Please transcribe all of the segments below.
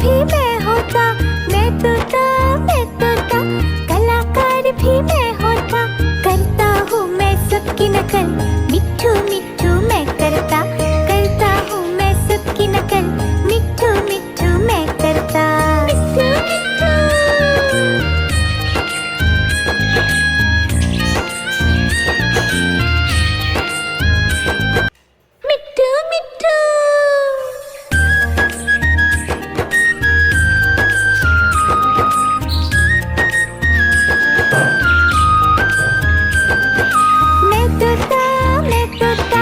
भी मैं होता, मैं तोता, मैं तोता, कलाकार भी मैं होता। करता हूँ मैं सबकी नकल, मिट्ठू मिट्ठू मैं करता हूँ मैं सबकी नकल, मिट्ठू मिट्ठू मैं करता। मिट्ठू मिट्ठू मिट्ठू मैं तोता,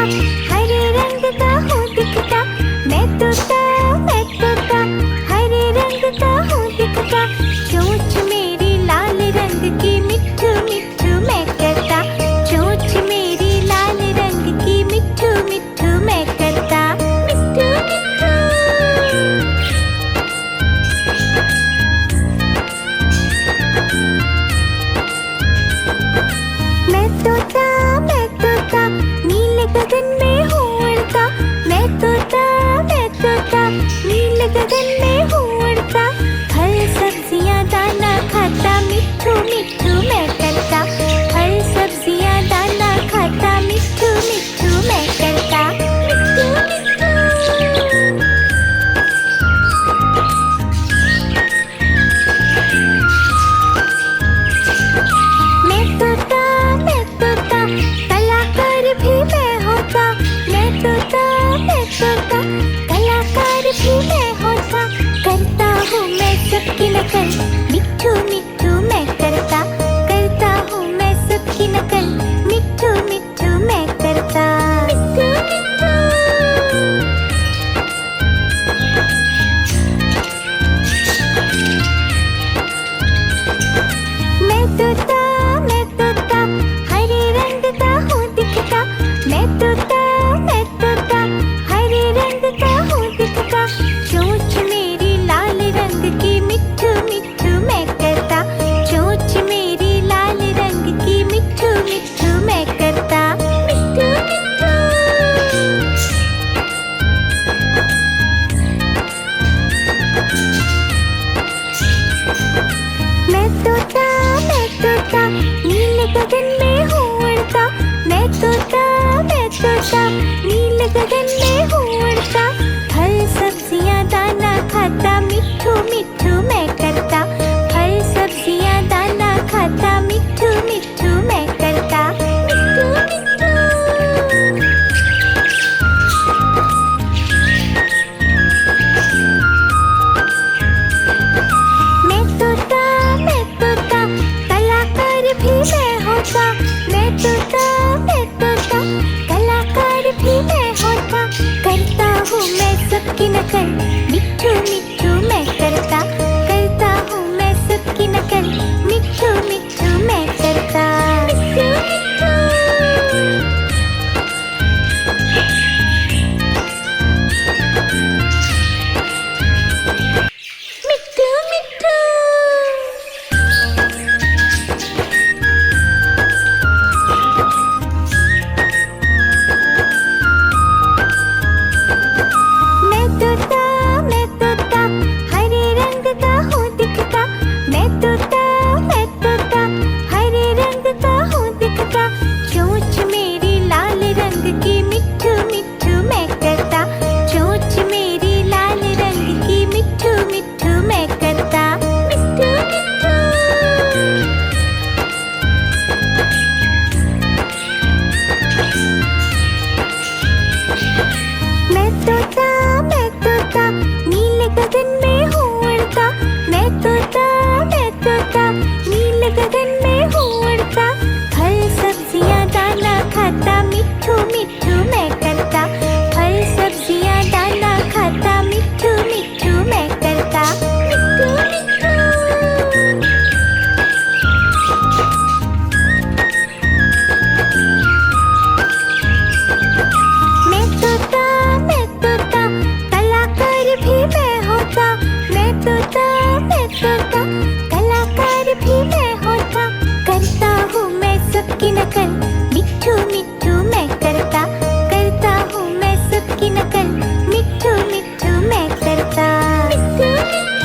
हरे रंग का हूँ दिखता। मैं तोता, हरे रंग का हूँ दिखता। चोंच मेरी लाल रंग की, मिट्ठू मिट्ठू मैं करता। चोंच मेरी लाल रंग की, मिट्ठू मिट्ठू मैं करता। मिट्ठू मिट्ठू मैं तोता, नीले गगन में हूँ उड़ता। मैं तोता, नीले गगन में हूँ उड़ता। फल सब्जियाँ दाना खाता, मिट्ठू मिट्ठू मैं करता। फल सब्जियाँ दाना खाता, मिट्ठू मिट्ठू मैं करता। मिट्ठू मिट्ठू मैं तोता, कलाकार भी मैं होता। मैं तोता, कलाकार भी मैं होता। करता हूँ मैं सबकी नकल, मिट्ठू मिट्ठू मैं करता हूँ मैं सबकी नकल, मिट्ठू मिट्ठू मैं करता। मिट्ठू मिट्ठू मैं तोता, हरे रंग का हूँ दिखता। मैं तोता, हरे रंग का हूँ दिखता। चोंच मेरी लाल रंग की, मिट्ठू मिट्ठू मैं करता। चोंच मेरी लाल रंग की, मिट्ठू मिट्ठू मैं करता। मिट्ठू मिट्ठू मैं तोता, नीले गगन में हूँ उड़ता। मैं तोता, नीले गगन में हूँ उड़ता। फल सब्जियाँ दाना खाता, मिट्ठू मिट्ठू मैं करता। फल सब्जियाँ दाना खाता, मिट्ठू मिट्ठू मैं करता। मिट्ठू मिट्ठू मैं तोता, कलाकार भी मैं होता। मैं तोता, कलाकार भी मैं होता। करता हूँ मैं सबकी नकल, मिट्ठू मिट्ठू मैं करता हूँ मैं सबकी नकल, मिट्ठू मिट्ठू मैं करता। मिट्ठू मिट्ठू मिट्ठू मिट्ठू मैं तोता, हरे रंग का हूँ दिखता। मैं तोता, हरे रंग का हूँ दिखता। चोंच मेरी लाल रंग की, मिट्ठू मिट्ठू मैं करता। चोंच मेरी लाल रंग की, मिट्ठू मिट्ठू मैं करता। मिट्ठू मिट्ठू मैं तोता, नीले गगन में हूँ उड़ता। मैं तोता, नीले गगन में हूँ उड़ता। फल सब्जियाँ दाना खाता, मिट्ठू मिट्ठू मैं करता। फल सब्जियाँ दाना खाता, मिट्ठू मिट्ठू मैं करता। मिट्ठू मिट्ठू मैं तोता, कलाकार भी मैं होता। मैं तोता, कलाकार भी मैं होता। करता हूँ मैं सबकी नकल, मिट्ठू मिट्ठू मैं करता हूँ मैं सबकी नकल, मिट्ठू मिट्ठू मैं करता। मिट्ठू मिट्ठू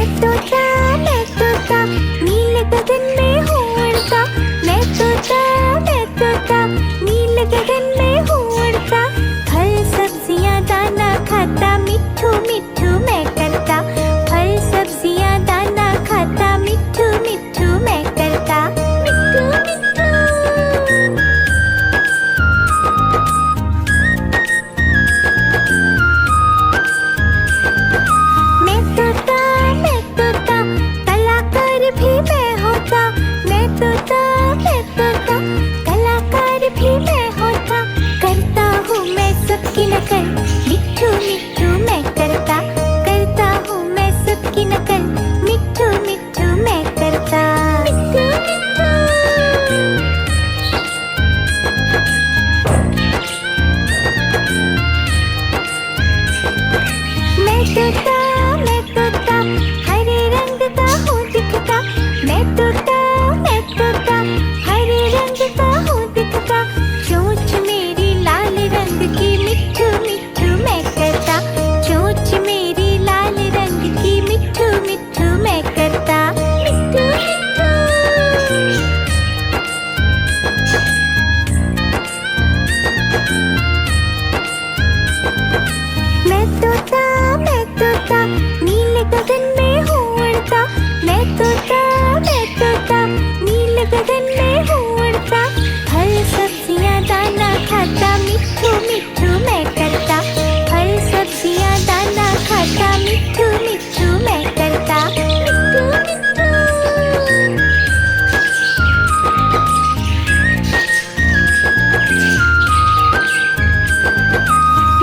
मैं तोता नीले गगन में हूँ उड़ता। मैं तोता नीले गगन में हूँ उड़ता। फल सब्जियाँ दाना खाता मिट्ठू मिट्ठू मैं करता। फल सब्जियाँ दाना खाता मिट्ठू मिट्ठू मैं करता। मिट्ठू मिट्ठू। मैं तोता कलाकार भी मैं होता। मैं तोता कलाकार भी मैं होता। करता हूँ मैं सबकी नकल मिट्ठू मिट्ठू मैं करता। करता हूँ मैं सबकी नकल मिट्ठू मिट्ठू मैं करता। मिट्ठू मिट्ठू। मैं तोता हरे रंग का हूँ दिखता। मैं तोता हरे रंग का हूँ दिखता। चोंच मेरी लाल रंग की मिट्ठू मिट्ठू मैं करता। चोंच मेरी लाल रंग की मिट्ठू मिट्ठू मैं करता। मिट्ठू मिट्ठू। मैं तोता नीले गगन में हूँ उड़ता। मैं तोता नीले गगन में हूँ उड़ता। फल सब्जियाँ दाना खाता मिट्ठू मिट्ठू मैं करता। फल सब्जियाँ दाना खाता मिट्ठू मिट्ठू मैं करता। मिट्ठू मिट्ठू।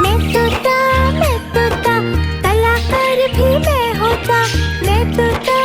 मैं तोता कलाकार भी मैं होता। मैं तोता